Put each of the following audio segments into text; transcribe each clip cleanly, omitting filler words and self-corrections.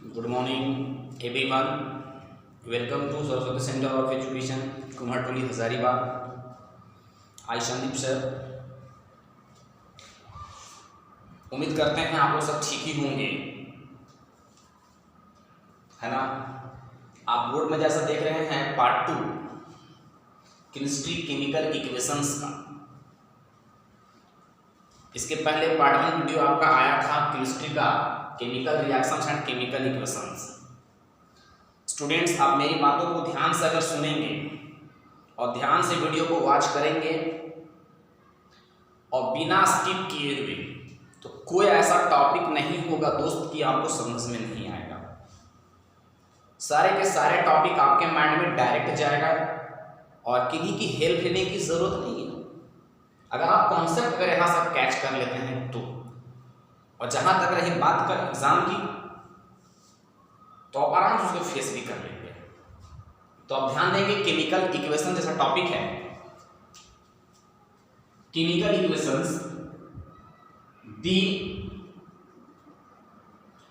Good morning, everyone. Welcome to Saraswati Center of Education, Kumartuli, Hazaribagh. I Sandeep sir. उम्मीद करते हैं आप लोग सब ठीक ही होंगे, है ना। आप बोर्ड में जैसा देख रहे हैं पार्ट 2 केमिस्ट्री केमिकल इक्वेशंस का। इसके पहले पार्ट 1 वीडियो आपका आया था केमिस्ट्री का chemical reactions and chemical equations. Students, आप मेरी बातों को ध्यान से अगर सुनेंगे और ध्यान से वीडियो को वॉच करेंगे और बिना स्किप किए हुए, तो कोई ऐसा टॉपिक नहीं होगा दोस्त कि आपको समझ में नहीं आएगा। सारे के सारे टॉपिक आपके माइंड में डायरेक्ट जाएगा और किन्हीं की हेल्प लेने की जरूरत नहीं है। अगर आप कॉन्सेप्ट अगर यहाँ से कैच कर लेते हैं तो, और जहां तक रही बात का एग्जाम की, तो आप आराम से उसको फेस भी कर लेंगे। तो आप ध्यान देंगे केमिकल इक्वेशन जैसा टॉपिक है, chemical equations the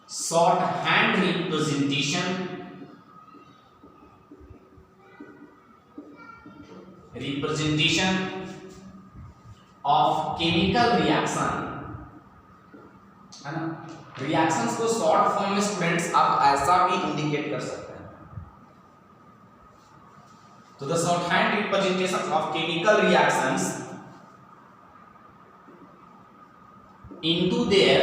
short hand representation of chemical reaction, है ना। रिएक्शंस को शॉर्ट फॉर्म में स्टूडेंट्स आप ऐसा भी इंडिकेट कर सकते हैं। तो the short hand representation of chemical reactions into their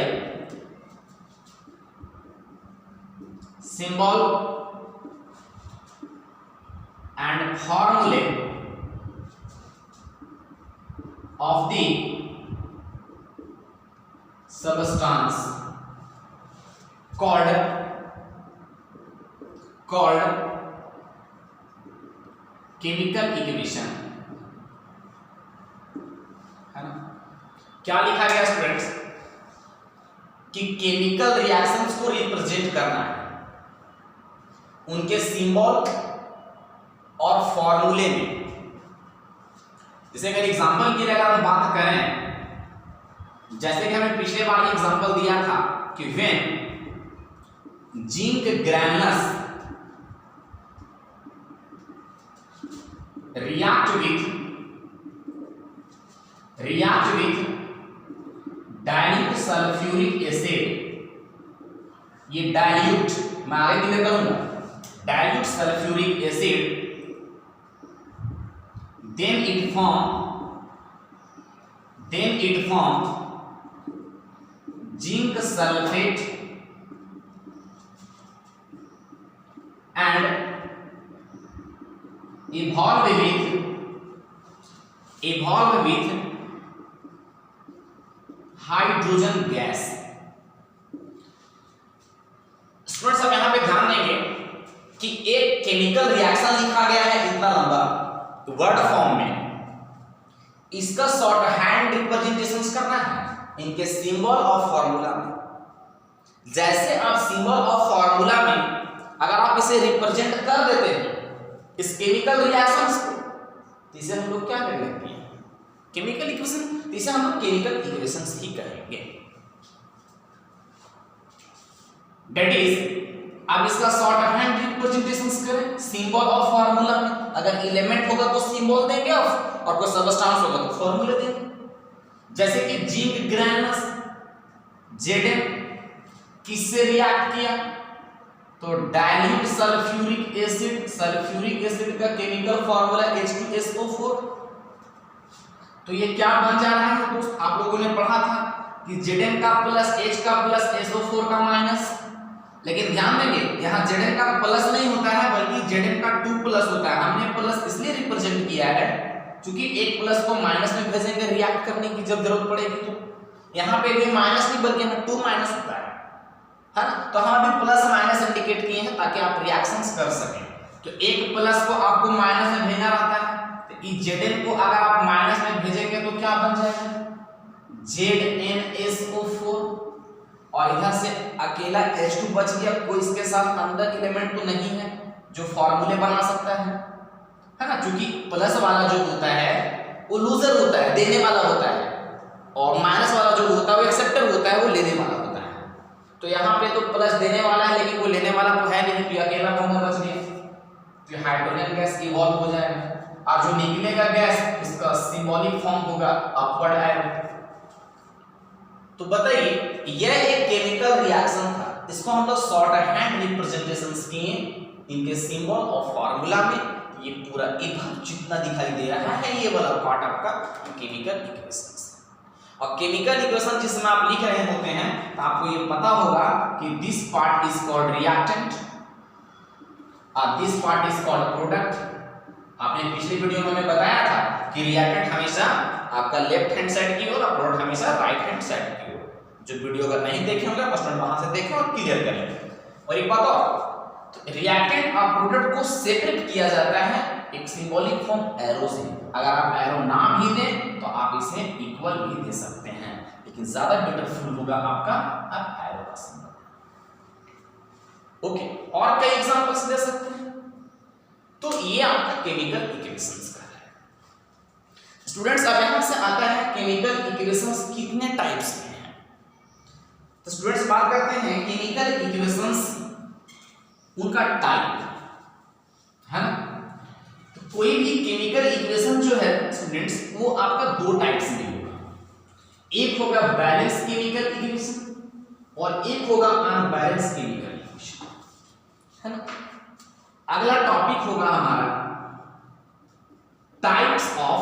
symbol and फॉर्मूले of the substance called chemical equation, है ना। क्या लिखा गया स्टूडेंट्स कि केमिकल रिएक्शंस को रिप्रेजेंट करना है उनके सिंबल और फॉर्मूले में। जैसे अगर एग्जांपल की अगर हम बात करें, जैसे कि हमने पिछले बार एग्जांपल दिया था कि when zinc granules react with dilute sulphuric acid, ये डाइल्यूट मैं आगे क्लियर करूंगा, dilute sulphuric acid, then it form zinc sulfate and evolve with hydrogen gas। Students, अब यहां पे ध्यान देंगे कि एक केमिकल रिएक्शन लिखा गया है इतना लंबा वर्ड फॉर्म में, इसका शॉर्ट हैंड रिप्रेजेंटेशंस करना है इनके सिंबल और फॉर्मूला में। जैसे आप सिंबल और फॉर्मूला में अगर आप इसे रिप्रेजेंट कर देते हैं इस केमिकल रिएक्शंस को, तो इसे हम लोग क्या कर लेते हैं केमिकल इक्वेशन, तो इसे हम लोग केमिकल इक्वेशंस ही कहेंगे। दैट इज अब इसका शॉर्ट हैंड रिप्रेजेंटेशंस करें सिंबल और फार्मूला में। अगर एलिमेंट होगा तो सिंबल देंगे और कोई सबस्टेंस होगा तो फार्मूला देंगे। जैसे कि जिंक ग्रैनुलस Zn किससे रिएक्ट किया, तो डाइल्यूट सल्फ्यूरिक एसिड का केमिकल फार्मूला H2SO4। तो ये क्या बन जा रहा है दोस्त, आप लोगों ने पढ़ा था कि Zn का प्लस H का प्लस SO4 का माइनस। लेकिन ध्यान देंगे यहाँ Zn का प्लस नहीं होता है बल्कि Zn का 2 प्लस होता है। हमने प्लस इसलिए रिप्रेजेंट किया है क्योंकि एक प्लस को माइनस में भेजेंगे रिएक्ट करने की जब जरूरत पड़ेगी, तो यहाँ पे भी माइनस नहीं बल्कि यहाँ 2 माइनस होता है ना। तो हम अभी प्लस माइनस इंडिकेट किए हैं ताकि आप रिएक्शंस कर सकें। तो एक प्लस को आपको माइनस में भेजना रहता है, तो इस Zn को अगर आप माइनस में भेजेंगे तो क्या बन जाएगा ZnSO4, और इधर से अकेला H2 बच गया। कोई इसके साथ अंदर एलिमेंट तो नहीं है जो फॉर्मूले बना सकता है ना। क्योंकि प्लस वाला जो होता है वो लूजर होता है, देने वाला होता है, और माइनस वाला जो होता है वो एक्सेप्टर होता है, वो लेने वाला होता है। तो यहाँ पे तो प्लस देने वाला है लेकिन वो लेने वाला तो है नहीं, तो अकेला फॉर्मूला बच गया, तो हाइड्रोजन गैस इवॉल्व हो जाएगा और जो निकलेगा गैस इसका सिंबॉलिक फॉर्म होगा अपवर्ड एरो। तो बताइए यह एक केमिकल रिएक्शन था, इसको हम लोग शॉर्ट हैंड रिप्रेजेंटेशंस किए इनके सिंबल और फार्मूला में। ये पूरा इधर जितना दिखाई दे रहा है ये वाला पार्ट आपका केमिकल इक्वेशंस, और केमिकल इक्वेशन जिसमें आप लिख रहे होते हैं तो आपको ये पता होगा कि this part is called reactant और this part is called product. आपने पिछली वीडियो में हमें बताया था कि रिएक्टेंट हमेशा आपका लेफ्ट हैंड साइड की ओर और प्रोडक्ट हमेशा राइट हैंड साइड की ओर। जो वीडियो अगर नहीं देखे होंगे बस वहां से देखें और क्लियर करें। और एक बात और, तो रिएक्टेंट और प्रोडक्ट को सेपरेट किया जाता है एक सिंबॉलिक फॉर्म एरो से। अगर आप एरो ना भी दें तो आप इसे इक्वल भी दे सकते हैं, लेकिन ज्यादा बेटरफुल होगा आपका अब एरो का सिंबल। ओके, और कई एग्जांपल्स दे सकते हैं। तो ये आपका केमिकल इक्वेशंस का है। स्टूडेंट्स अब यहां से आता है केमिकल इक्वेशंस कितने टाइप्स के हैं। तो स्टूडेंट्स बात करते हैं केमिकल इक्वेशंस उनका टाइप है ना। तो कोई भी केमिकल इक्वेशन जो है स्टूडेंट्स वो आपका दो टाइप्स में होगा, एक होगा बैलेंस केमिकल इक्वेशन और एक होगा अनबैलेंस केमिकल इक्वेशन, है ना। अगला टॉपिक होगा हमारा types of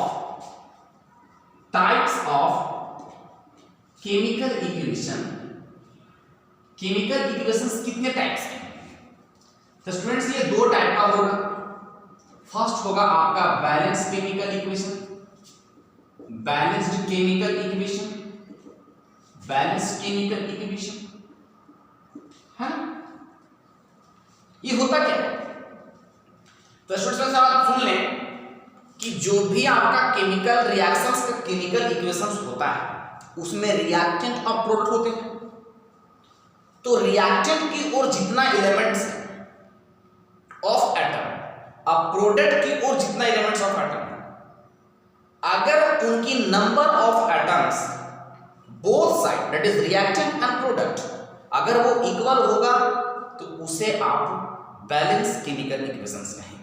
chemical equation. Chemical equations कितने टाइप्स के हैं। तो स्टूडेंट्स ये दो टाइप का होगा। फर्स्ट होगा आपका balance chemical equation, balanced chemical equation, balanced chemical equation, है ना। ये होता क्या है। तो स्टूडेंट्स आप सुन लें कि जो भी आपका केमिकल रिएक्शंस का केमिकल इक्वेशंस होता है उसमें रिएक्टेंट और प्रोडक्ट होते हैं। तो रिएक्टेंट की ओर जितना एलिमेंट्स है ऑफ एटम, अब प्रोडक्ट की ओर जितना एलिमेंट्स ऑफ एटम है, अगर उनकी number of atoms both side that is reactant and product अगर वो इक्वल होगा तो उसे आप बैलेंस केमिकल इक्वेशंस कहेंगे।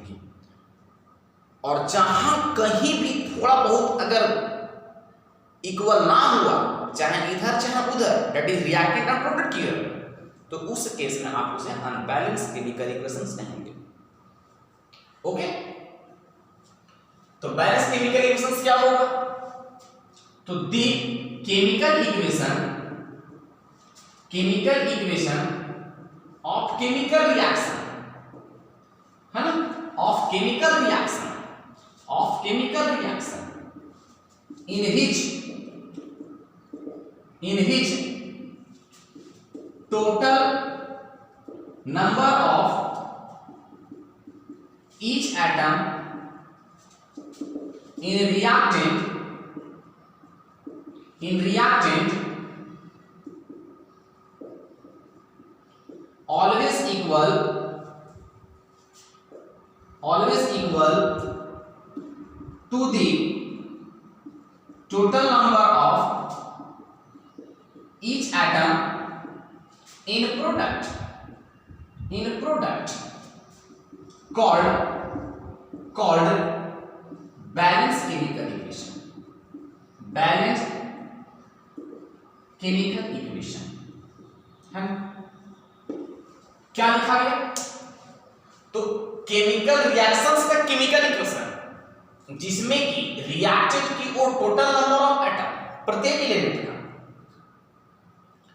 और जहां कहीं भी थोड़ा बहुत अगर इक्वल ना हुआ, चाहे इधर चाहे उधर, that is reactant and product की ओर, तो उस केस में आप उसे अनबैलेंस केमिकल इक्वेशंस कहेंगे। ओके, तो बैलेंस केमिकल इक्वेशंस क्या होगा। तो the chemical equation of chemical reaction, है ना, of chemical reaction in which total number of each atom in reactant always equal to the total number of each atom in product called balanced chemical equation, है ना। क्या लिखा गया। तो chemical reactions का chemical equation जिसमें कि reactant की ओर टोटल नंबर ऑफ एटम प्रत्येक एलिमेंट का,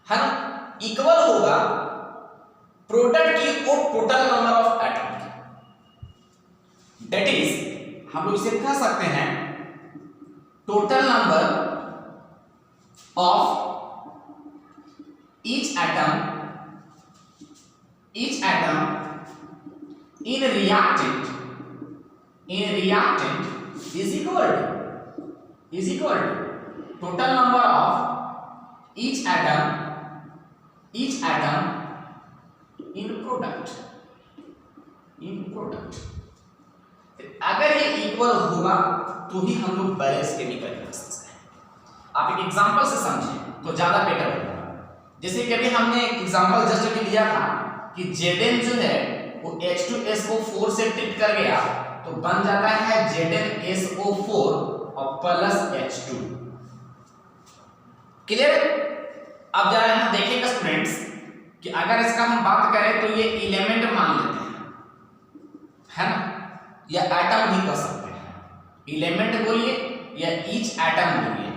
है ना, इक्वल होगा प्रोडक्ट की ओर टोटल नंबर ऑफ एटम की। दैट इज हम लोग इसे कह सकते हैं total number of each atom in reactant is equal to total number of each atom in product। अगर ये इक्वल होगा तो ही हम लोग बैलेंस केमिकल इक्वेशंस कहेंगे। आप एक एग्जांपल से समझें तो ज्यादा बेटर होगा। जैसे कि अभी हमने एग्जांपल जस्ट अभी लिया था कि Zn जो है वो H2SO4 से ट्रीट कर गया तो बन जाता है ZnSO4 और प्लस H2। क्लियर? अब जरा यहां देखिएगा स्टूडेंट्स कि अगर इसका हम बात करें तो ये एलिमेंट मान लेते हैं, है ना, या एटम भी कह सकते हैं। एलिमेंट बोलिए या ईच एटम बोलिए,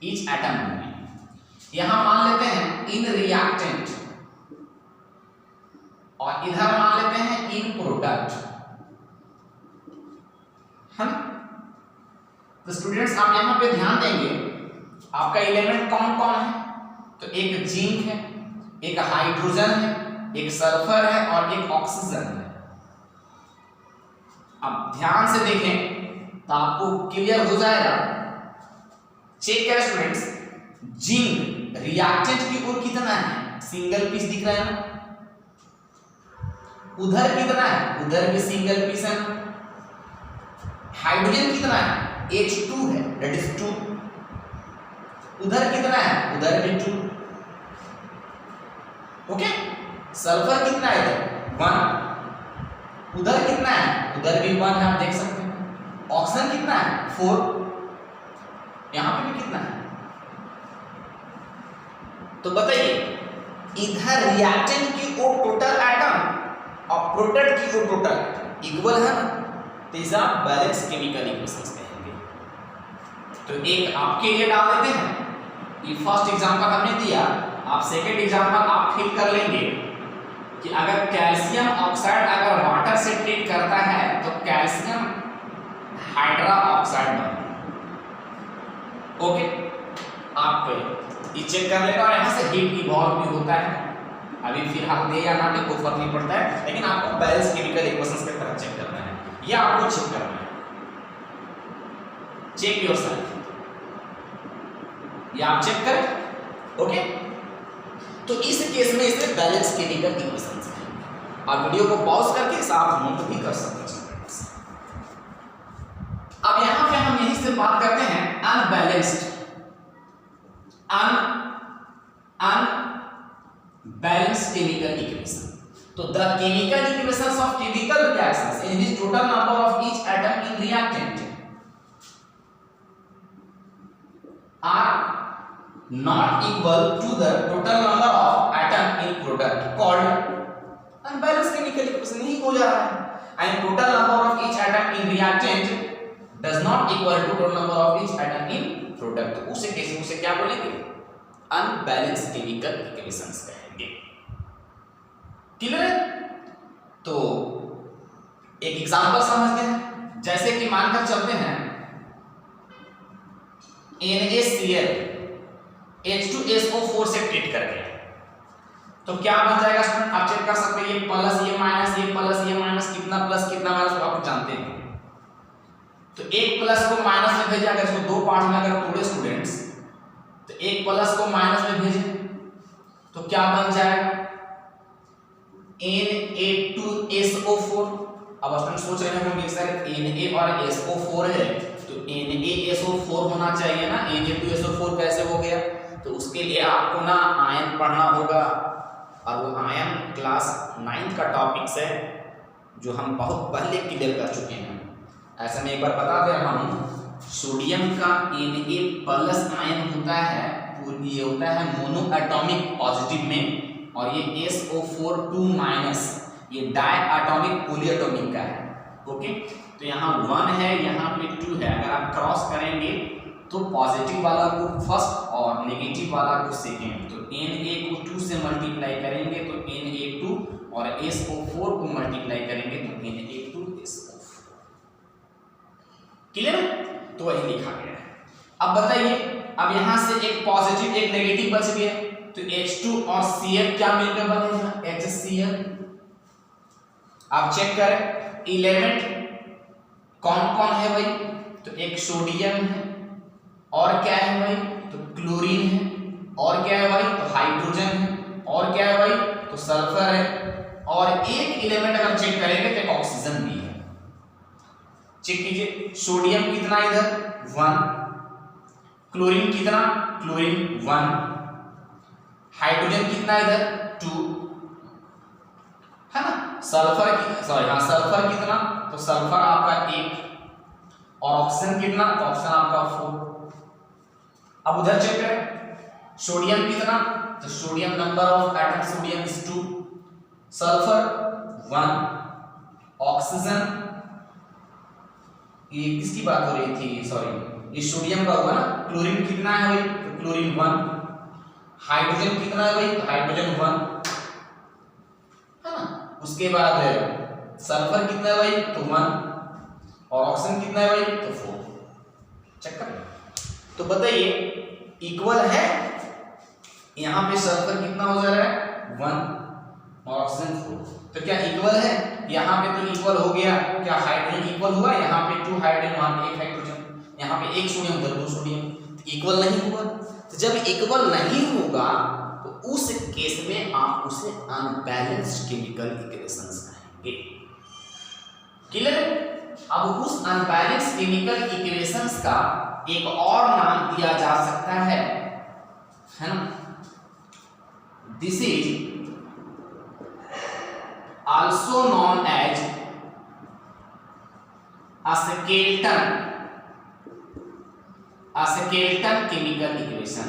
ईच एटम बोलिए। यहां मान लेते हैं इन रिएक्टेंट और इधर मान लेते हैं इन प्रोडक्ट, है ना। तो स्टूडेंट्स आप यहां पे ध्यान देंगे आपका एलिमेंट कौन कौन है, तो एक जिंक है, एक हाइड्रोजन है, एक सल्फर है और एक ऑक्सीजन है। अब ध्यान से देखें तो आपको क्लियर हो जाएगा। चेक करें स्टूडेंट्स, जिंक रिएक्टेंट की ओर कितना है, सिंगल पीस दिख रहा है ना, उधर कितना है, उधर भी सिंगल पीस है। हाइड्रोजन कितना है, H2 है, दैट इज 2। उधर कितना है, उधर भी 2। ओके, सल्फर कितना है इधर 1, उधर कितना है, उधर भी 1 है, आप देख सकते हैं। ऑक्सीजन कितना है 4, यहां पे भी कितना है। तो बताइए इधर रिएक्टेंट की ओर टोटल एटम और प्रोडक्ट की ओर टोटल इक्वल है ना, तो इसे आप बैलेंस केमिकल इक्वेशंस कहेंगे। तो एक आपके लिए डाल देते हैं, ये फर्स्ट एग्जांपल हमने दिया, आप सेकंड एग्जांपल आप फिल कर लेंगे कि अगर कैल्शियम ऑक्साइड अगर वाटर से ट्रीट करता है तो कैल्शियम हाइड्रा ऑक्साइड बनता है। ओके, आप ये चेक कर लेना और यहां से हीट इवॉल्व भी होता है। अभी फिलहाल दे या ना दे कोई फर्क नहीं पड़ता है, लेकिन आपको बैलेंस केमिकल इक्वेशंस के तरह चेक करना है, या आपको चेक करना है। चेक योरसेल्फ, या आप चेक करें। ओके, तो इस केस में इसे बैलेंस केमिकल इक्वेशंस है। आप वीडियो को पॉज करके साथ नोट भी कर सकते हैं। अब यहां पे हम यही से बात करते हैं unbalanced unbalanced chemical equation. So the chemical equations of chemical reactions in which total number of each atom in reactant are not equal to the total number of atom in product called unbalanced chemical equation. नहीं हो जा रहा है, and total number of each atom in reactant does not equal to total number of each atom in product. उसे कैसे, उसे क्या बोलेंगे, अनबैलेंस्ड केमिकल इक्वेशंस कहेंगे। क्लियर है? तो एक एग्जांपल समझते हैं, जैसे कि मानकर चलते हैं NaCl H2SO4 से ट्रीट करके, तो क्या बन जाएगा स्टूडेंट, आप चेक कर सकते हैं, ये प्लस ये माइनस, ये प्लस ये माइनस, कितना प्लस कितना माइनस आप जानते हैं। तो एक प्लस को माइनस में भेजा, अगर इसको दो पार्ट में अगर तोड़े स्टूडेंट्स, तो एक प्लस को माइनस में भेजें तो क्या बन जाएगा, Na2SO4। अब स्टूडेंट सोच रहे होंगे सर Na और SO4 है तो NaSO4 होना चाहिए ना, Na2SO4 कैसे हो गया, तो उसके लिए आपको ना आयन पढ़ना होगा, और वो आयन क्लास 9th का टॉपिक्स है जो हम बहुत पहले क्लियर कर चुके हैं। ऐसे में एक बार बता दे रहा हूँ, सोडियम का Na+ आयन होता है, ये होता है मोनो एटॉमिक पॉजिटिव में, और ये SO4 2- ये डाई एटॉमिक पॉलीएटॉमिक का है। ओके, तो यहाँ 1 है, यहाँ पे 2 है, अगर आप क्रॉस करेंगे तो पॉजिटिव वाला को फर्स्ट और नेगेटिव वाला को सेकेंड, तो Na को 2 से मल्टीप्लाई करेंगे तो Na2, और SO4 को मल्टीप्लाई करेंगे तो Na2SO4। क्लियर? तो वही लिखा गया है। अब बताइए, अब यहां से एक पॉजिटिव एक नेगेटिव बच गया, तो H2 और Cl क्या मिलकर बनेगा, HCl। आप चेक करें एलिमेंट कौन कौन है भाई, तो एक सोडियम है, और क्या है भाई, तो क्लोरीन है, और क्या है भाई, तो हाइड्रोजन है, और क्या है भाई, तो सल्फर है, और एक एलिमेंट अगर चेक करेंगे तो एक ऑक्सीजन भी है। चेक कीजिए, सोडियम कितना इधर 1, क्लोरीन कितना, क्लोरीन 1, हाइड्रोजन कितना है इधर 2 है ना, सल्फर सल्फर कितना, तो सल्फर आपका 1 और ऑक्सीजन कितना, तो ऑक्सीजन आपका 4। अब उधर चेक करें सोडियम कितना, तो sodium number of atom sodium is 2, sulphur 1, oxygen ये किसकी बात हो रही थी, सॉरी ये सोडियम का हुआ ना, क्लोरीन कितना है भाई, तो क्लोरीन 1, हाइड्रोजन कितना है भाई, तो हाइड्रोजन 1 है ना, उसके बाद सल्फर कितना है भाई, तो 1 और ऑक्सीजन कितना है भाई, तो 4। चेक कर, तो बताइए इक्वल है, यहां पे सल्फर कितना हो जा रहा है 1 और ऑक्सीजन 4, तो क्या इक्वल है, यहाँ पे तो इक्वल हो गया, क्या हाइड्रोजन इक्वल हुआ, यहाँ पे 2 हाइड्रोजन वहां पे 1 हाइड्रोजन, यहाँ पे 1 सोडियम उधर 2 सोडियम, तो इक्वल नहीं हुआ। तो जब इक्वल नहीं होगा तो उस केस में आप उसे अनबैलेंस्ड केमिकल इक्वेशंस कहेंगे। क्लियर? अब उस अनबैलेंस्ड केमिकल इक्वेशंस का एक और नाम दिया जा सकता है ना, this is also known as a skeleton chemical equation।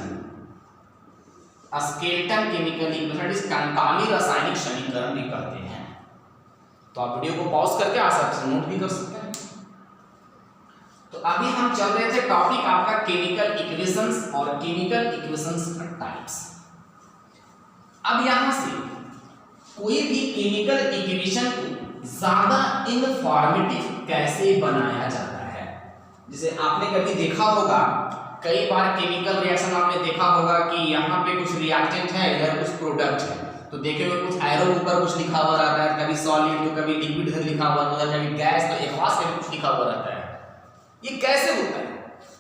skeleton chemical equation इस कंकाली रासायनिक समीकरण भी कहते हैं। तो आप वीडियो को पॉज करके आसानी से नोट भी कर सकते हैं। तो अभी हम चल रहे थे टॉपिक आपका केमिकल इक्वेशंस और केमिकल इक्वेशंस का टाइप्स। अब यहां से कोई भी केमिकल इक्वेशन को ज्यादा इनफॉर्मेटिव कैसे बनाया जाता है, जैसे आपने कभी देखा होगा, कई बार केमिकल रिएक्शन आपने देखा होगा कि यहाँ पे कुछ रिएक्टेंट है, इधर कुछ प्रोडक्ट है, तो देखेंगे कुछ एरो के ऊपर कुछ लिखा हुआ रहता है, कभी सॉलिड तो कभी लिक्विड इधर लिखा हुआ रहता है, कभी गैस तो एक्वास में कुछ लिखा हुआ रहता है। ये कैसे होता है?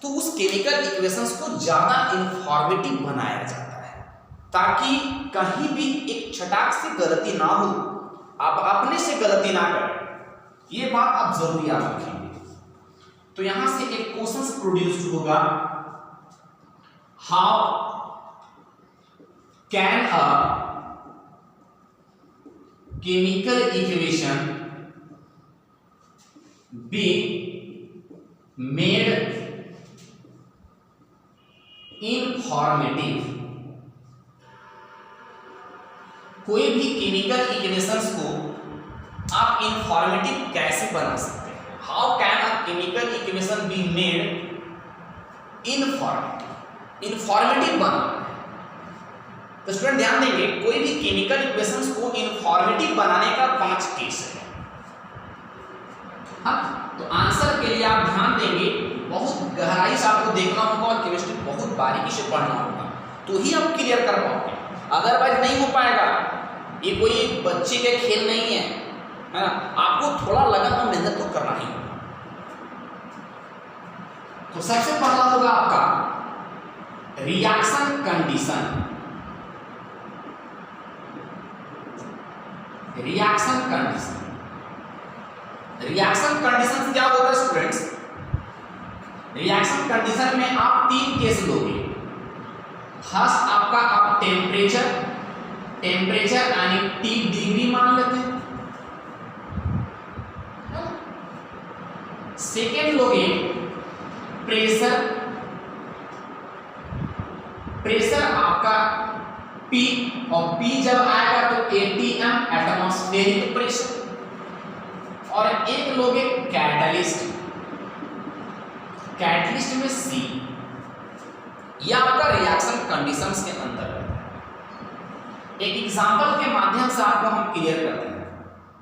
तो उस केमिकल इक्वेशंस को ज्यादा इनफॉर्मेटिव बनाया जाता है ताकि कहीं भी एक छटाक से गलती ना हो, आप अपने से गलती ना करें, ये बात आप जरूर याद रखेंगे। तो यहां से एक क्वेश्चन प्रोड्यूस्ड होगा, how can a chemical equation be made informative. कोई भी केमिकल इक्वेशंस को आप इनफॉर्मेटिव कैसे बना सकते हैं? How can a chemical equation be made informative. Informative बनाना है तो स्टूडेंट ध्यान देंगे, कोई भी केमिकल इक्वेशंस को इनफॉर्मेटिव बनाने का 5 केस है। हाँ, तो आंसर के लिए आप ध्यान देंगे, बहुत गहराई से आपको देखना होगा और केमिस्ट्री बहुत बारीकी से पढ़ना होगा, तो ही आप क्लियर कर पाओगे, अदरवाइज नहीं हो पाएगा। ये कोई बच्चे के खेल नहीं है ना, आपको थोड़ा लगन और मेहनत तो करना ही होगा। तो सबसे पहला होगा आपका reaction condition. Reaction condition, reaction condition क्या होता है स्टूडेंट्स? रिएक्शन कंडीशन में आप 3 केस लोगे। फर्स्ट आपका आप टेम्परेचर यानी T डिग्री मान लेते हैं। सेकेंड लोगे प्रेशर आपका P, और P जब आएगा तो ATM एटमॉस्फेरिक प्रेशर। और एक लोगे कैटलिस्ट में C। यह आपका रिएक्शन कंडीशंस के अंदर है। एक एग्जांपल के माध्यम से आपको हम क्लियर करते हैं,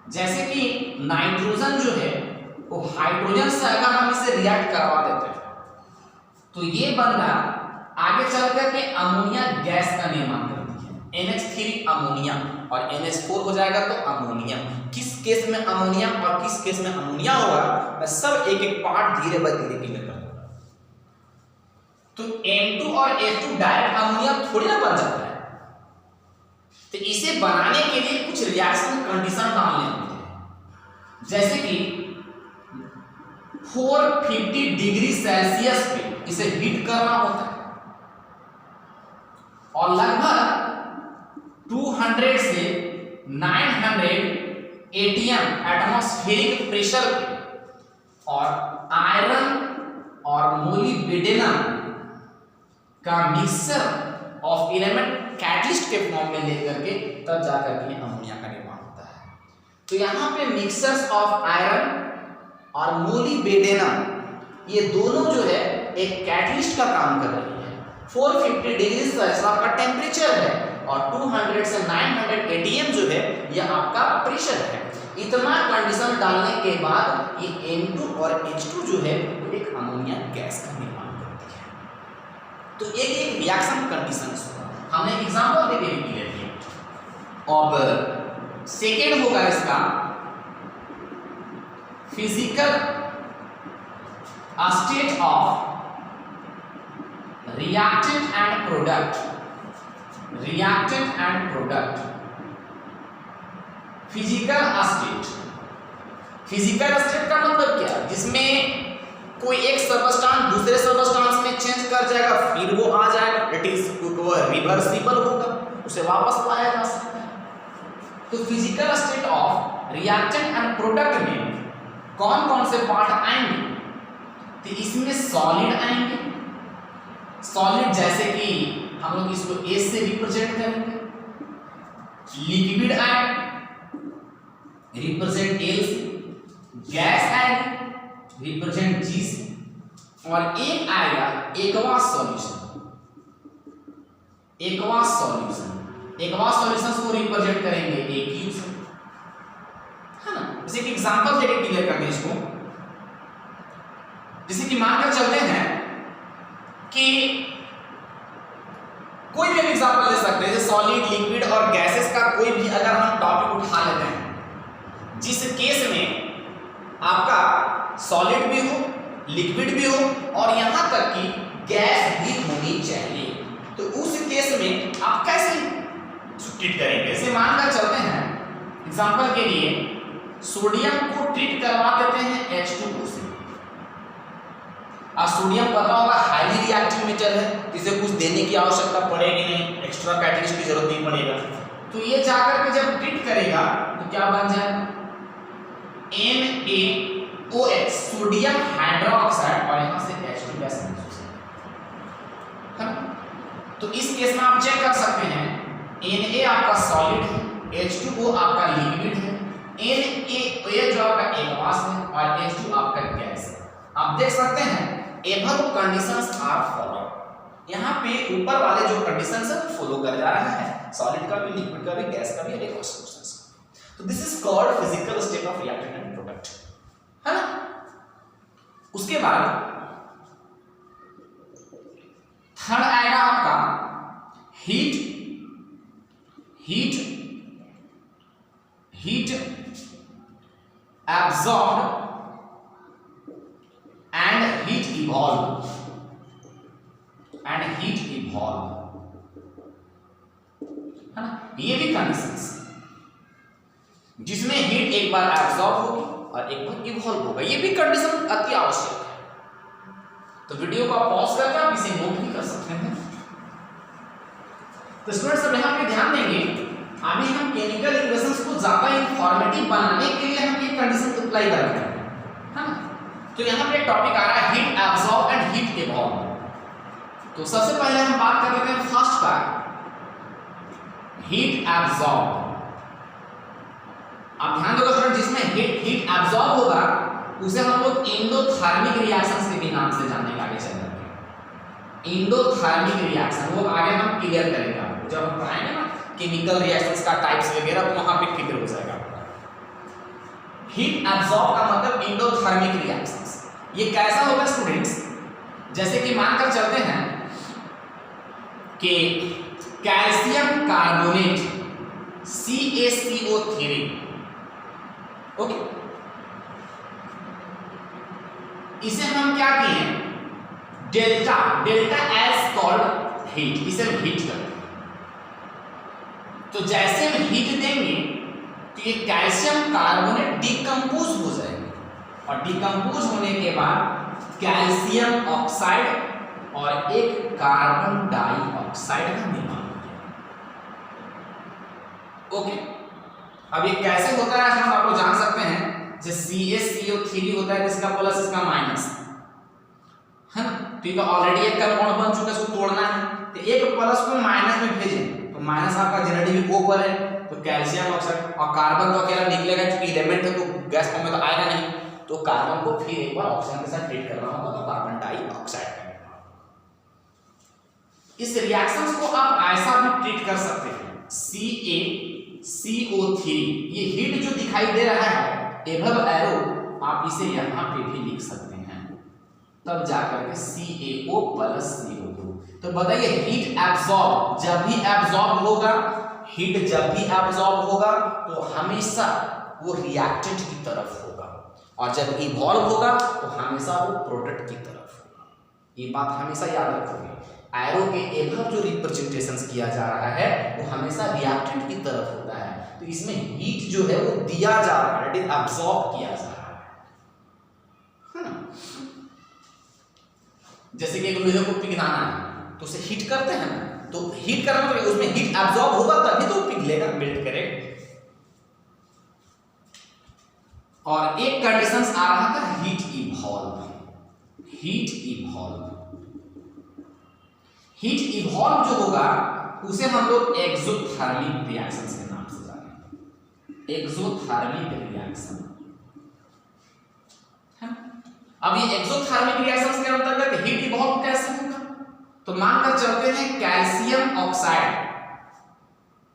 जैसे कि नाइट्रोजन जो है वो हाइड्रोजन से अगर हम इसे रिएक्ट करवा देते हैं तो ये बंदा आगे चल करके अमोनिया गैस का निर्माण करती है, NH3 अमोनिया, और NH4 हो जाएगा तो अमोनिया। किस केस में अमोनिया और किस केस में अमोनिया होगा, मैं सब एक एक पार्ट धीरे बाय धीरे क्लियर करूंगा। तो N2 और H2 डायरेक्ट अमोनिया थोड़ी ना बन जाता है, तो इसे बनाने के लिए कुछ रिएक्शन कंडीशन डालने होते हैं, जैसे कि 450 डिग्री सेल्सियस पे इसे हीट करना होता है और लगभग 200 से 900 एटीएम एटमॉस्फेरिक प्रेशर पे और आयरन और मोलिब्डेनम का मिक्सचर ऑफ एलिमेंट कैटलिस्ट के फॉर्म में लेकर के तब जाकर के अमोनिया का निर्माण होता है। तो यहाँ पे मिक्सचर्स ऑफ आयरन और मोलिब्डेनम ये दोनों जो है एक कैटलिस्ट का काम कर रही है। 450 डिग्री सेल्सियस आपका टेम्परेचर है और 200 से 900 एटीएम जो है ये आपका प्रेशर है। इतना कंडीशन डालने के बाद ये N2 और H2 जो है वो एक अमोनिया गैस का निर्माण करती है। तो एक रिएक्शन कंडीशंस होगा, हमने एग्जांपल देके भी क्लियर किया। अब सेकेंड होगा इसका physical state of reactant and product. Physical state का मतलब क्या है? जिसमें कोई एक सबस्टांस दूसरे सबस्टांस में चेंज कर जाएगा, फिर वो आ जाएगा, इट इज रिवर्सिबल होगा, उसे वापस लाया जा सकता है। तो physical state of reactant and product में कौन कौन से पार्ट आएंगे? तो इसमें सॉलिड आएंगे। सॉलिड जैसे कि हम लोग इसको A से रिप्रेजेंट करेंगे। लिक्विड आएंगे रिप्रेजेंट L से, गैस आएगी रिप्रेजेंट G से, और एक आएगा एक्वा सॉल्यूशन। एक्वा सॉल्यूशन को रिप्रेजेंट करेंगे AQ से, है ना। जैसे कि एग्जांपल देके क्लियर कर दें इसको। जैसे कि मानकर चलते हैं कि कोई भी एग्जांपल ले सकते हैं, जैसे सॉलिड, लिक्विड और गैसेस का कोई भी अगर हम टॉपिक उठा लेते हैं, जिस केस में आपका सॉलिड भी हो, लिक्विड भी हो और यहां तक कि गैस भी होनी चाहिए, तो उस केस में आप कैसे ट्रीट करेंगे? जैसे मानकर चलते हैं एग्जांपल के लिए सोडियम को ट्रीट करवा देते हैं H2O से। अब सोडियम पता होगा हाईली रिएक्टिव मेटल है, इसे कुछ देने की आवश्यकता पड़ेगी नहीं, एक्स्ट्रा कैटलिस्ट की जरूरत नहीं पड़ेगा। तो ये जाकर के जब ट्रीट करेगा तो क्या बन जाएगा? NaOH सोडियम हाइड्रोक्साइड और यहां से H2 गैस है ना। तो इस केस में आप चेक कर सकते हैं Na आपका सॉलिड है, H2O आपका लिक्विड है, NaOH जो आपका एक्वास है और H2 आपका गैस है। आप देख सकते हैं एबव कंडीशंस आर फॉलो। यहाँ पे ऊपर वाले जो कंडीशंस है वो फॉलो कर जा रहा है, सॉलिड का भी, लिक्विड का भी, गैस का भी, एक्वस सब्सटेंस का। तो this is called physical state of reactant and product, है ना। उसके बाद थर्ड आएगा आपका heat absorbed and heat evolve है ना। ये भी कंडीशंस जिसमें हीट एक बार एब्सॉर्ब होगी और एक बार इवॉल्व होगा, ये भी कंडीशन अति आवश्यक है। तो वीडियो को आप पॉज करके आप इसे नोट भी कर सकते हैं। तो स्टूडेंट्स अब यहाँ पे ध्यान देंगे, अभी हम केमिकल इक्वेशंस को ज्यादा इंफॉर्मेटिव बनाने के लिए हम ये कंडीशन अप्लाई कर रहे हैं, है ना। तो यहाँ पे टॉपिक आ रहा है heat absorb and heat evolve. तो सबसे पहले हम बात कर लेते हैं फर्स्ट का हीट एब्सॉर्ब। आप ध्यान दो स्टूडेंट, जिसमें हीट एब्सॉर्ब होगा उसे हम लोग एंडोथर्मिक रिएक्शंस के भी नाम से जानने का आगे चल जाते हैं। एंडोथर्मिक रिएक्शन वो आगे हम क्लियर करेंगे आपको जब हम पढ़ाएंगे ना केमिकल रिएक्शंस का टाइप्स वगैरह, तो वहां पे क्लियर हो जाएगा। हीट एब्सॉर्ब का मतलब एंडोथर्मिक रिएक्शंस। ये कैसा होगा स्टूडेंट्स? जैसे कि मानकर चलते हैं कि कैल्शियम कार्बोनेट CaCO3, ओके, इसे हम क्या किए? डेल्टा एज कॉल्ड हीट, इसे हम हीट करते हैं। तो जैसे हम हीट देंगे तो ये कैल्शियम कार्बोनेट डिकम्पोज हो जाएगा और डिकम्पोज होने के बाद कैल्शियम ऑक्साइड और एक कार्बन डाइऑक्साइड का निर्माण हो जाएगा। ओके, अब ये कैसे होता है हम आपको जान सकते हैं। जैसे CaCO3 होता है, इसका प्लस इसका माइनस है ना, तो ये ऑलरेडी एक कंपाउंड बन चुका है, इसको तोड़ना है तो एक प्लस को माइनस में भेजें तो माइनस आपका जनरेटिव O पर है तो कैल्शियम ऑक्साइड, और कार्बन तो अकेला निकलेगा क्योंकि एलिमेंट है तो गैस फॉर्म में तो आएगा नहीं, तो कार्बन को फिर एक बार ऑक्सीजन के साथ ट्रीट करना होगा तो कार्बन डाइऑक्साइड। इस रिएक्शंस को आप ऐसा भी ट्रीट कर सकते हैं, CaCO3, ये हीट जो दिखाई दे रहा है एबव एरो, आप इसे यहां पे भी लिख सकते हैं, तब जाकर के CaO प्लस CO2। तो बताइए हीट एब्जॉर्ब जब भी एब्जॉर्ब होगा, हीट जब भी एब्जॉर्ब होगा तो हमेशा वो रिएक्टेंट की तरफ होगा, और जब इवॉल्व होगा तो हमेशा वो प्रोडक्ट की तरफ होगा। ये बात हमेशा याद रखोगे। एरो के एबव जो रिप्रेजेंटेशंस किया जा रहा है वो हमेशा रिएक्टेंट की तरफ होता है, तो इसमें हीट जो है वो दिया जा रहा है, इट इज एब्जॉर्ब किया जा रहा है ना। जैसे कि एक लोहे को पिघलाना है तो उसे हीट करते हैं ना, तो हीट करना तो उसमें हीट एब्जॉर्ब होगा तभी तो पिघलेगा, मेल्ट करेगा। और एक कंडीशंस आ रहा था heat evolve. Heat evolve, heat evolve जो होगा उसे हम लोग एक्सोथर्मिक रिएक्शंस के नाम से जानेंगे, एक्सोथर्मिक रिएक्शन। अब ये एक्सोथर्मिक रिएक्शंस के अंतर्गत हीट इवॉल्व कैसे होगा, तो मानकर चलते हैं कैल्शियम ऑक्साइड,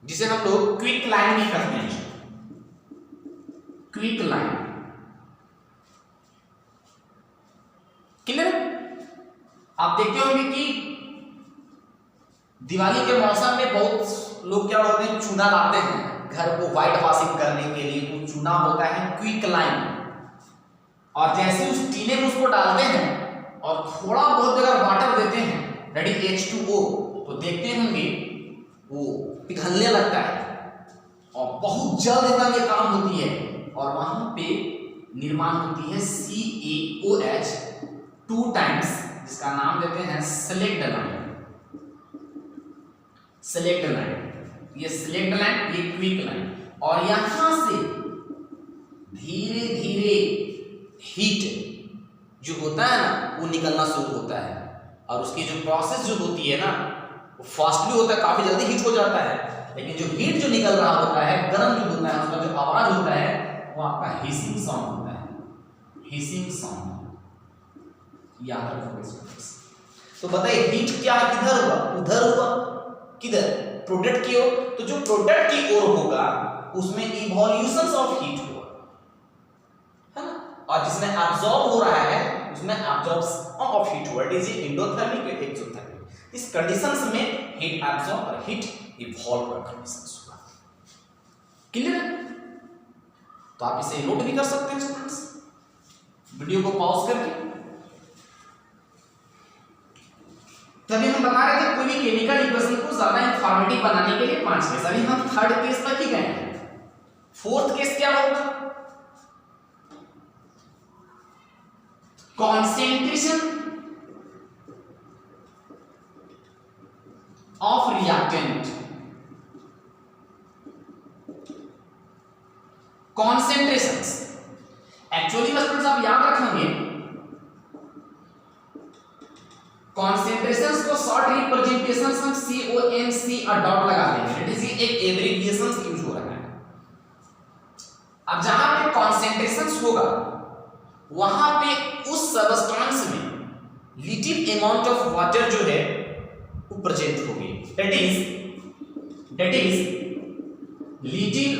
जिसे हम लोग क्विक लाइन भी कहते हैं, क्विक लाइन, क्लियर। आप देखते होंगे कि दिवाली के मौसम में बहुत लोग क्या होते हैं, चूना लाते हैं घर को व्हाइट वॉशिंग करने के लिए, तो चूना होता है क्विक लाइन, और जैसे उस टीने में उसको डालते हैं और थोड़ा बहुत अगर वाटर देते हैं रेडी H2O, तो देखते होंगे वो पिघलने लगता है और बहुत जल्द एकदम ये काम होती है, और वहां पे निर्माण होती है CaOH 2 टाइम्स, जिसका नाम देते हैं सेलेक्ट लाइन। सेलेक्ट लाइन, ये सेलेक्ट लाइन, ये क्विक लाइन, और यहां से धीरे धीरे हीट जो होता है ना वो निकलना शुरू होता है, और उसकी जो प्रोसेस जो होती है ना वो फास्ट भी होता है, काफी जल्दी हीट हो जाता है, लेकिन जो हीट जो निकल रहा होता है, गर्म जो होता है, उसका जो आवाज होता है वो आपका हिसिंग साउंड होता है, हिसिंग साउंड, याद रखोगे इसको। तो बताइए हीट क्या किधर हुआ, उधर हुआ, किधर, प्रोडक्ट की ओर, तो जो प्रोडक्ट की ओर होगा उसमें इवोल्यूशंस ऑफ हीट होगा, है ना, और जिसमें एब्जॉर्ब हो रहा है उसमें एब्जॉर्प्शन ऑफ हीट हुआ, इट इज एंडोथर्मिक या एक्सोथर्मिक। इस कंडीशंस में हीट एब्जॉर्ब और हीट इवॉल्व का कंडीशंस होगा, क्लियर है। तो आप इसे नोट भी कर सकते हैं स्टूडेंट्स, वीडियो को पॉज करके। तभी हम बता रहे थे कोई भी केमिकल इक्वेशन को ज्यादा इंफॉर्मेटिव बनाने के लिए 5 केस, अभी हम थर्ड केस तक ही गए हैं। फोर्थ केस क्या होगा, concentration of reactant, concentrations actually students आप याद रखेंगे कॉन्सेंट्रेशंस को शॉर्ट रिप्रेजेंटेशंस हम CONC और डॉट लगा देंगे, इट इज एक एब्रिविएशंस यूज हो रहा है। अब जहां पे कॉन्सेंट्रेशंस होगा वहां पे उस सबस्टेंस में लिटिल अमाउंट ऑफ वाटर जो है वो प्रेजेंट होगी, that is little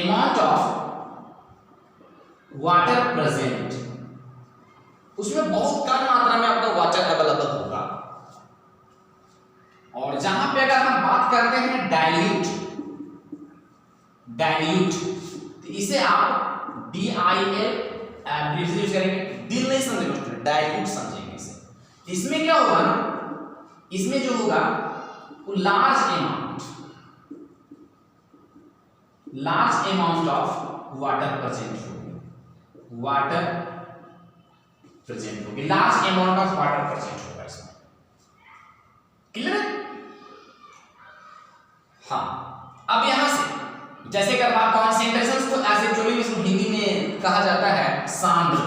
amount of water present, उसमें बहुत कम मात्रा में आपका वाटर अवेलेबल होगा। और जहां पे अगर हम बात करते हैं डाइल्यूट, तो इसे आप DIL यूज करेंगे, दिल नहीं समझेंगे, डाइल्यूट समझेंगे इसे। इसमें क्या होगा ना, इसमें जो होगा वो large amount of water present होगी, वाटर प्रेजेंट होगी, large amount of water present होगा इसमें, क्लियर है। हाँ, अब यहां से जैसे कि बात कॉन्सेंट्रेशन तो ऐसे एक्चुअली इसको हिंदी में कहा जाता है सांद्र,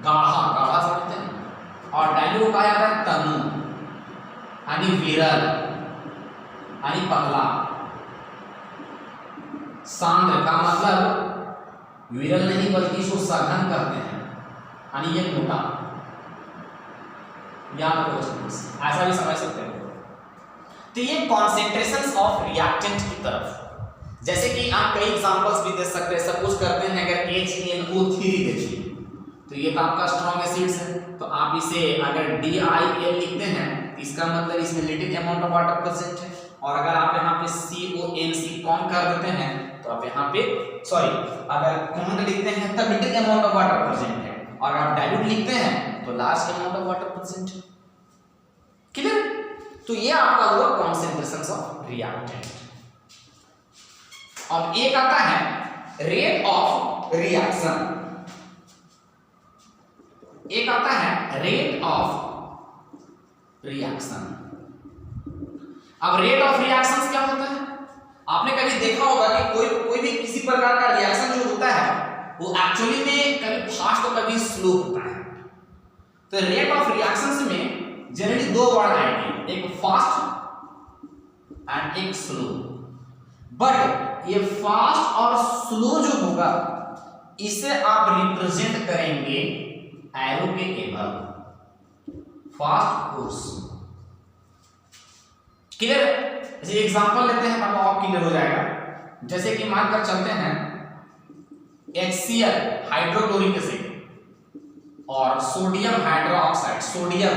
गाढ़ा, गाढ़ा समझते हैं, और डायल्यूट को कहा जाता है तनु, यानी विरल, यानी पतला। सांद्र का मतलब विरल नहीं बल्कि इसको सघन कहते हैं, यानी ये मोटा, याद रखो, ऐसा भी समझ सकते हैं। तो ये कॉन्सेंट्रेशन ऑफ रिएक्टेंट की तरफ, जैसे कि आप कई एग्जांपल्स भी दे सकते हैं। सपोज करते हैं अगर HNO3 देखिए, तो ये तो आपका स्ट्रॉन्ग एसिड्स है, तो आप इसे अगर DiL लिखते हैं तो इसका मतलब इसमें little amount of water present है। और अगर आप यहाँ पे CONC कॉन कर देते हैं तो आप यहाँ पे अगर कॉन लिखते हैं तब little amount of water present है, और आप डाइल्यूट लिखते हैं तो large amount of water present है। क्लियर? तो ये आपका हुआ कॉन्सेंट्रेशन ऑफ रिएक्टेंट। अब एक आता है रेट ऑफ रिएक्शन, एक आता है रेट ऑफ रिएक्शन। अब रेट ऑफ रिएक्शन क्या होता है? आपने कभी देखा होगा कि कोई भी किसी प्रकार का रिएक्शन जो होता है वो एक्चुअली में कभी फास्ट और कभी स्लो होता है। तो रेट ऑफ रिएक्शंस में जनरली दो वर्ड आएंगे, एक फास्ट एंड एक स्लो। बट ये फास्ट और स्लो जो होगा इसे आप रिप्रेजेंट करेंगे एरो के एबव, फास्ट और स्लो। क्लियर? जैसे एग्जांपल लेते हैं, मतलब और क्लियर हो जाएगा। जैसे कि मानकर चलते हैं HCl हाइड्रोक्लोरिक एसिड और sodium hydroxide, sodium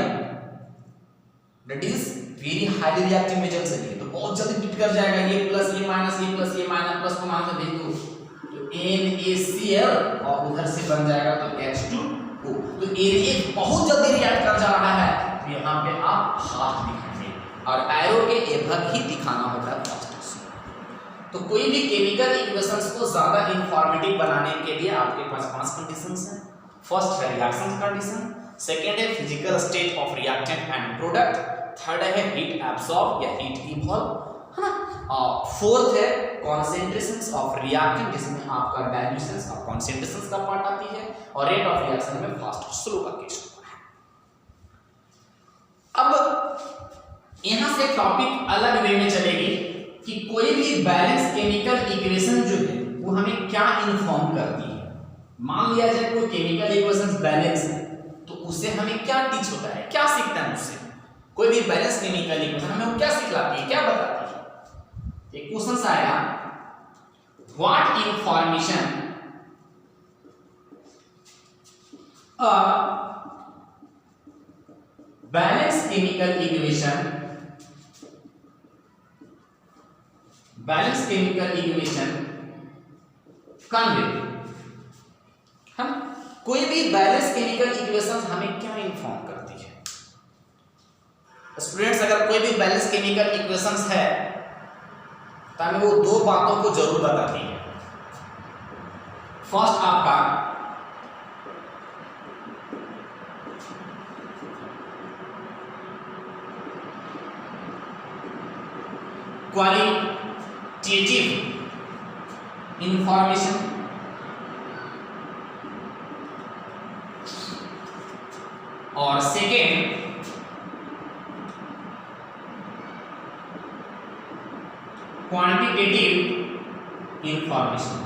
that is very highly reactive metal से है, तो बहुत जल्दी हिट कर जाएगा। ये प्लस ये माइनस, ये प्लस ये माइनस, प्लस को माइनस भेज दो तो NaCl और उधर से बन जाएगा तो H2O। तो ये बहुत जल्दी रिएक्ट कर जा रहा है, तो यहाँ पे आप फास्ट दिखाएंगे और एरो के एभव ही दिखाना होता है फास्ट। तो कोई भी केमिकल इक्वेशंस को ज्यादा इंफॉर्मेटिव बनाने के लिए आपके पास 5 कंडीशंस हैं। फर्स्ट है रिएक्शन कंडीशन, सेकेंड है physical state of reactant and product, third है हीट एब्सॉर्ब या हीट इवॉल्व, है ना, और फोर्थ है कॉन्सेंट्रेशंस ऑफ रिएक्टेंट जिसमें आपका डाइल्यूशंस और कॉन्सेंट्रेशंस का पार्ट आती है, और रेट ऑफ रिएक्शन में फास्ट और स्लो का केस होता है। अब यहां से टॉपिक अलग वे में चलेगी कि कोई भी बैलेंस केमिकल इक्वेशन जो है वो हमें क्या इन्फॉर्म करती है। मान लिया जाए कोई केमिकल इक्वेशंस बैलेंस है तो उससे हमें क्या टीच होता है, क्या सीखता है उससे। कोई भी बैलेंस केमिकल इक्वेशन हमें वो क्या सिखलाती है, क्या बताती है। एक क्वेश्चन आएगा, what information balance chemical equation convey, है ना। कोई भी बैलेंस केमिकल इक्वेशन हमें क्या इन्फॉर्म करती है। स्टूडेंट्स अगर कोई भी बैलेंस केमिकल इक्वेशंस है तो हमें वो दो बातों को जरूर बताती है। फर्स्ट आपका क्वालिटेटिव इंफॉर्मेशन, और सेकेंड क्वांटिटेटिव इंफॉर्मेशन।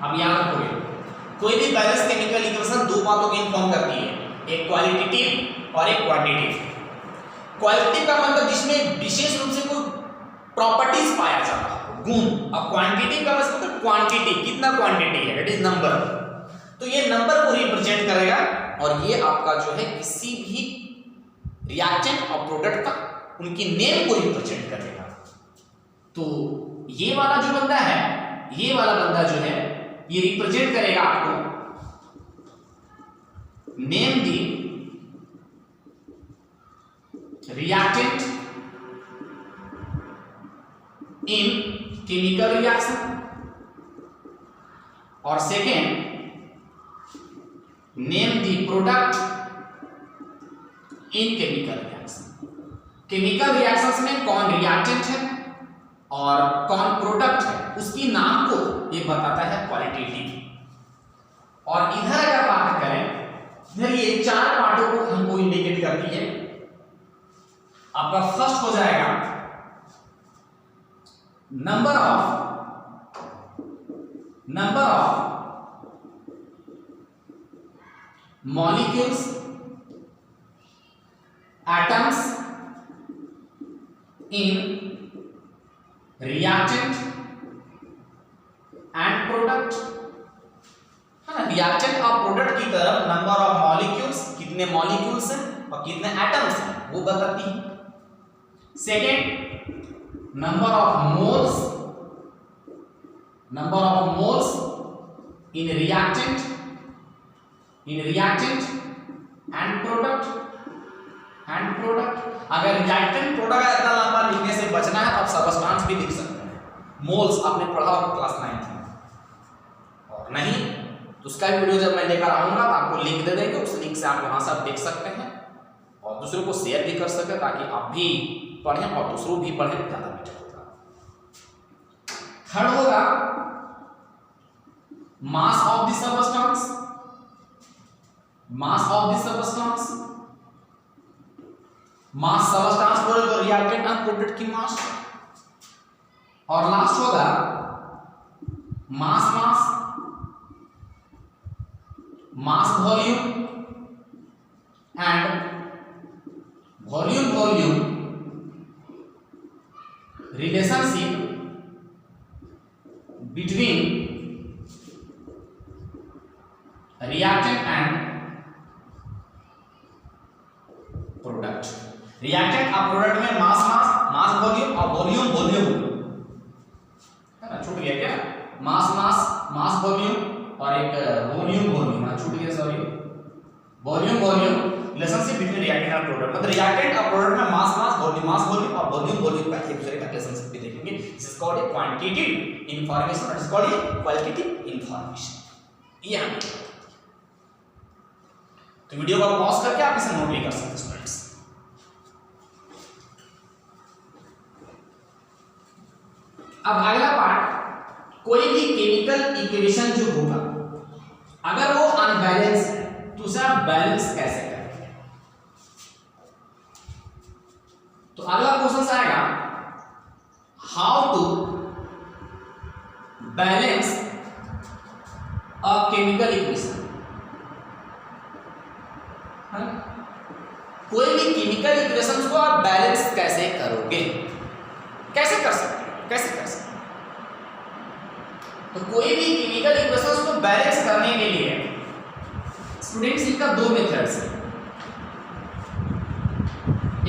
अब याद रखोगे कोई भी बैलेंस केमिकल इक्वेशन दो बातों को इन्फॉर्म करती है, एक क्वालिटेटिव और एक क्वांटिटेटिव। क्वालिटेटिव का मतलब जिसमें विशेष रूप से कोई प्रॉपर्टीज पाया जाता है, गुण। अब क्वांटिटेटिव का मतलब क्वांटिटी, कितना क्वांटिटी है, दैट इज नंबर। तो ये नंबर को रिप्रेजेंट करेगा, और ये आपका जो है किसी भी रिएक्टेंट और प्रोडक्ट का उनकी नेम को रिप्रेजेंट करेगा। तो ये वाला जो बंदा है, ये वाला बंदा जो है ये रिप्रेजेंट करेगा आपको name the reactant in chemical reaction, और second name the product in chemical reaction. Chemical reactions में कौन रिएक्टेंट है और कौन प्रोडक्ट है, उसकी नाम को ये बताता है क्वालिटेटिव। और इधर अगर बात करें, इधर ये 4 पार्टों को हमको इंडिकेट करती है। आपका फर्स्ट हो जाएगा number of molecules, atoms in reactant and product, है ना। रिएक्टेंट और प्रोडक्ट की तरफ नंबर ऑफ मॉलिक्यूल्स, कितने मॉलिक्यूल्स हैं और कितने एटम्स हैं, वो बताती है। Second, number of moles in reactant and product. अगर रिएक्टेंट प्रोडक्ट इतना लंबा लिखने से बचना है तो आप सबस्टांस भी लिख सकते हैं। मोल्स आपने पढ़ा होगा क्लास 9th में, और नहीं तो उसका वीडियो जब मैं लेकर आऊंगा तो आपको लिंक दे देंगे, उस लिंक से आप वहां से आप देख सकते हैं और दूसरों को शेयर भी कर सकते हैं, ताकि आप भी पढ़ें और दूसरों भी पढ़ें, ज्यादा बेटर होगा। थर्ड होगा mass of the substance, mass substance बोले तो रिएक्टेंट और प्रोडक्ट की मास। और लास्ट होगा mass volume and volume relationship between reactant and product. Reactant और प्रोडक्ट में मास वॉल्यूम और वॉल्यूम है ना, छूट गया क्या? मास वॉल्यूम और एक वॉल्यूम ना छूट गया, sorry. Volume relationship between reactant और प्रोडक्ट, मतलब रिएक्टेंट और प्रोडक्ट में मास वॉल्यूम और वॉल्यूम का एक दूसरे का रिलेशनशिप भी देखेंगे। This is called a quantitative information, this is called a qualitative information. ये हम तो वीडियो को पॉज करके आप इसे नोट भी कर सकते हैं स्टूडेंट्स। अब अगला पार्ट, कोई भी केमिकल इक्वेशन जो होगा अगर वो अनबैलेंस है तो उसे आप बैलेंस कैसे करेंगे। तो अगला क्वेश्चन आएगा, how to balance a chemical equation. कोई भी केमिकल इक्वेशंस को आप बैलेंस कैसे करोगे, कैसे कर सकते हैं? तो कोई भी केमिकल इक्वेशंस को बैलेंस करने के लिए स्टूडेंट्स इनका 2 मेथड्स है।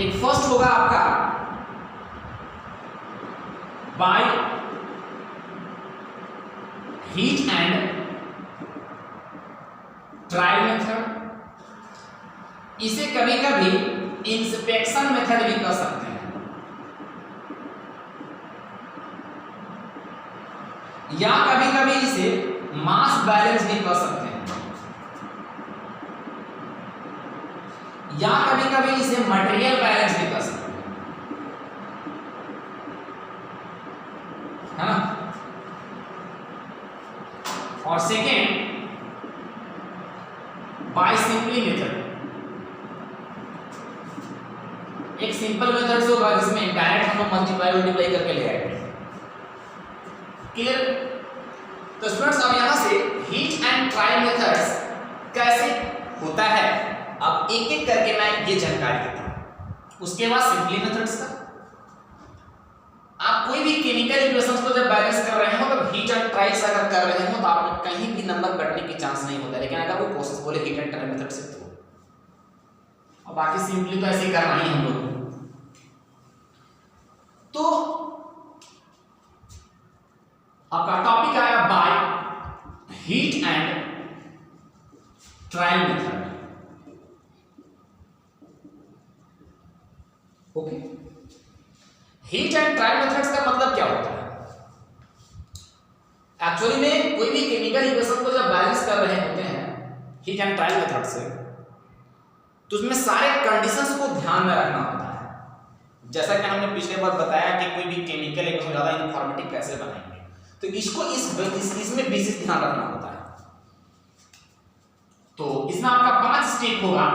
एक फर्स्ट होगा आपका by heat and trial method, इसे कभी कभी इंस्पेक्शन मेथड भी कर सकते हैं, या कभी कभी इसे मास बैलेंस भी कर सकते हैं, या कभी कभी इसे मटेरियल बैलेंस भी कर सकते हैं, है ना। और सेकेंड बाय सिंपली मेथड, एक सिंपल मेथड होगा जिसमें डायरेक्ट हम लोग मल्टीप्लाई करके ले आएंगे। क्लियर? तो स्टूडेंट्स अब यहां से हीट एंड ट्रायल मेथड्स कैसे होता है, अब एक एक करके मैं ये जानकारी देता हूं। उसके बाद सिंपली मेथड्स का, आप कोई भी केमिकल इक्वेशंस को जब बैलेंस कर रहे हो तो हीट एंड ट्रायल्स अगर कर रहे हो तो आपको कहीं भी नंबर कटने की चांस नहीं होता, लेकिन अगर वो प्रोसेस बोले हीट एंड ट्रायल मेथड से तो, और बाकी सिंपली तो ऐसे करना ही हम लोग। तो आपका टॉपिक आया by heat and trial method. Okay, heat and trial methods का मतलब क्या होता है? एक्चुअली में कोई भी केमिकल इक्वेशन को जब बैलेंस कर रहे होते हैं हीट एंड ट्रायल मेथड से, तो उसमें सारे कंडीशंस को ध्यान में रखना होता है। जैसा कि हमने पिछले बार बताया कि कोई भी केमिकल एक ज्यादा इंफॉर्मेटिव कैसे बनाएंगे, तो इसको इसमें विशेष ध्यान रखना होता है। तो इसमें आपका 5 स्टेप होगा।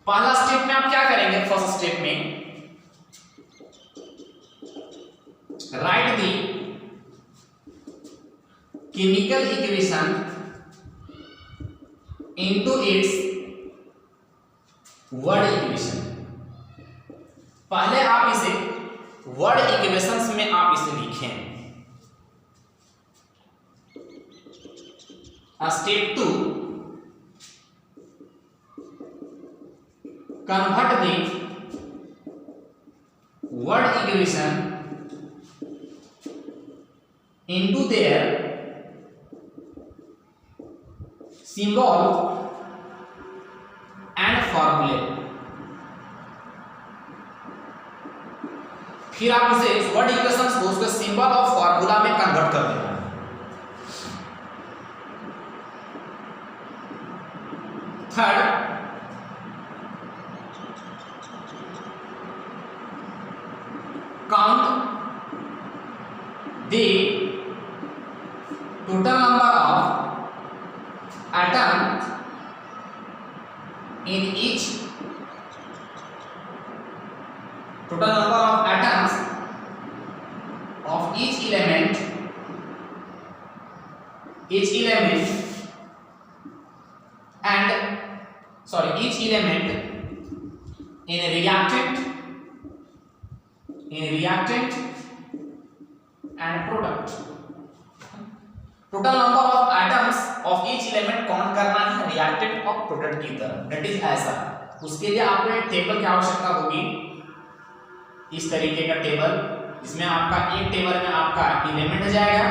पहला स्टेप में आप क्या करेंगे, फर्स्ट स्टेप में right the chemical equation into its word equation. पहले आप इसे वर्ड इक्वेशंस में आप इसे लिखें। Step 2 convert the word equation into their symbol and formula। फिर आप उसे वर्ड इक्वेशंस को उसके सिंबल और फॉर्मूला में कन्वर्ट कर देना। Third, count the total number of atoms in each element in reactant and product। Total number of atoms of each element count करना है रिएक्टेंट और प्रोडक्ट की तरफ, दैट इज ऐसा। उसके लिए आपको एक टेबल की आवश्यकता होगी, इस तरीके का टेबल। इसमें आपका एक टेबल में आपका एलिमेंट जाएगा,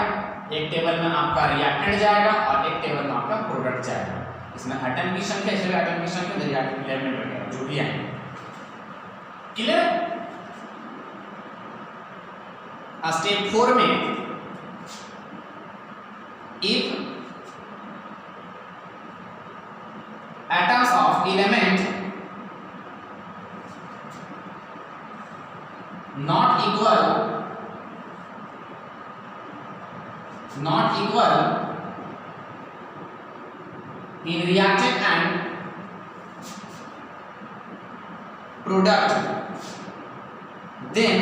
एक टेबल में आपका रिएक्टेंट जाएगा और एक टेबल में आपका प्रोडक्ट जाएगा। इसमें एटम की संख्या, इसमें एटम की संख्या, रिएक्टेंट एलिमेंट वगैरह जो भी आएंगे। क्लियर? स्टेप 4 में if atoms of element not equal in reactant and product, then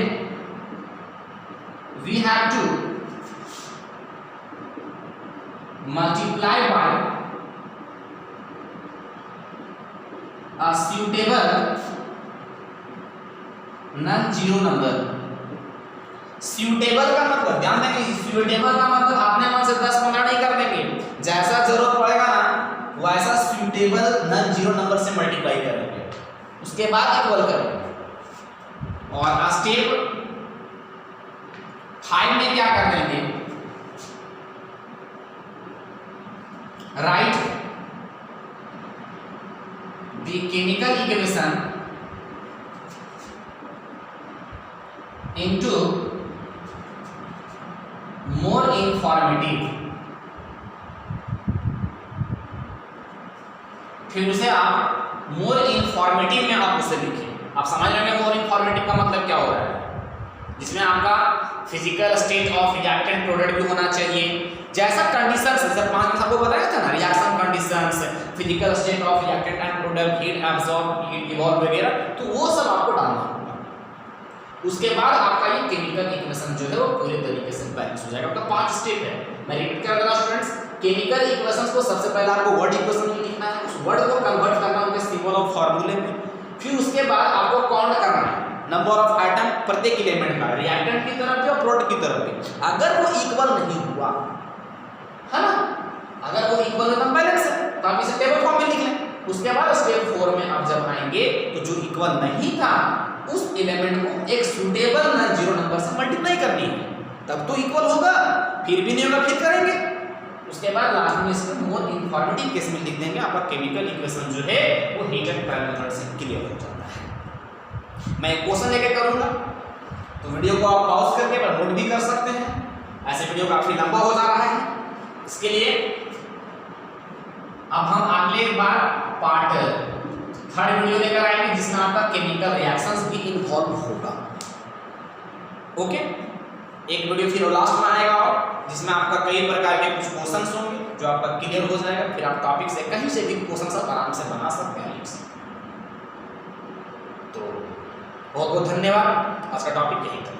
we have to multiply by a suitable non-zero number। suitable का मतलब ध्यान देंगे, suitable का मतलब आपने मन से 10 गुना नहीं कर देंगे, जैसा जरूरत पड़ेगा ना वैसा suitable non-zero नंबर से मल्टीप्लाई करेंगे, उसके बाद इक्वल करेंगे। और स्टेप 5 में क्या कर देंगे, write the chemical equation into more informative। फिर उसे आप मोर इंफॉर्मेटिव में आप उसे लिखें। आप समझ रहे हैं मोर इंफॉर्मेटिव का मतलब क्या हो रहा है, जिसमें आपका physical state of reactant product भी होना चाहिए, जैसा कंडीशंस है सर 5 में सबको बताया था ना, reaction conditions, physical state of reactant and product, heat absorb, heat evolve वगैरह, तो वो सब आपको डालना होगा। उसके बाद आपका ये केमिकल इक्वेशन जो है वो पूरे तरीके से बैलेंस हो जाएगा। आपका 5 स्टेप है, मैं रिपीट कर रहा हूं स्टूडेंट्स। केमिकल इक्वेशंस को सबसे पहले आपको वर्ड इक्वेशन में लिखना है, उस वर्ड को कन्वर्ट करना है उनके सिंबल और फार्मूले में। फिर उसके बाद आपको काउंट करना है नंबर ऑफ एटम प्रत्येक एलिमेंट का, रिएक्टेंट की तरफ भी और प्रोडक्ट की तरफ भी। अगर वो इक्वल नहीं हुआ है ना, अगर वो इक्वल है तो बैलेंस है, तो आप इसे टेबल फॉर्म में लिख लें। उसके बाद स्टेप 4 में आप जब आएंगे तो जो इक्वल नहीं था उस एलिमेंट को एक सूटेबल नॉन जीरो नंबर से मल्टीप्लाई करनी है, तब तो इक्वल होगा। फिर भी नहीं होगा फिर करेंगे। उसके बाद लास्ट में इसमें मोर इंफॉर्मेटिव केस में लिख देंगे, आपका केमिकल इक्वेशन जो है वो हीट एंड प्राइमरी मेथड से क्लियर हो जाता है। मैं एक क्वेश्चन लेके करूंगा, तो वीडियो को आप पॉज करके पर नोट भी कर सकते हैं, ऐसे वीडियो काफी लंबा हो जा रहा है। इसके लिए अब हम अगले बार पार्ट 3 वीडियो लेकर आएंगे जिसमें आपका केमिकल रिएक्शन होगा। ओके, एक वीडियो फिर लास्ट में आएगा और जिसमें आपका कई प्रकार के कुछ क्वेश्चंस होंगे जो आपका क्लियर हो जाएगा, फिर आप टॉपिक से कहीं से भी क्वेश्चंस आप आराम से बना सकते हैं, लिख सकते हैं। तो बहुत बहुत धन्यवाद, आज का टॉपिक यही था।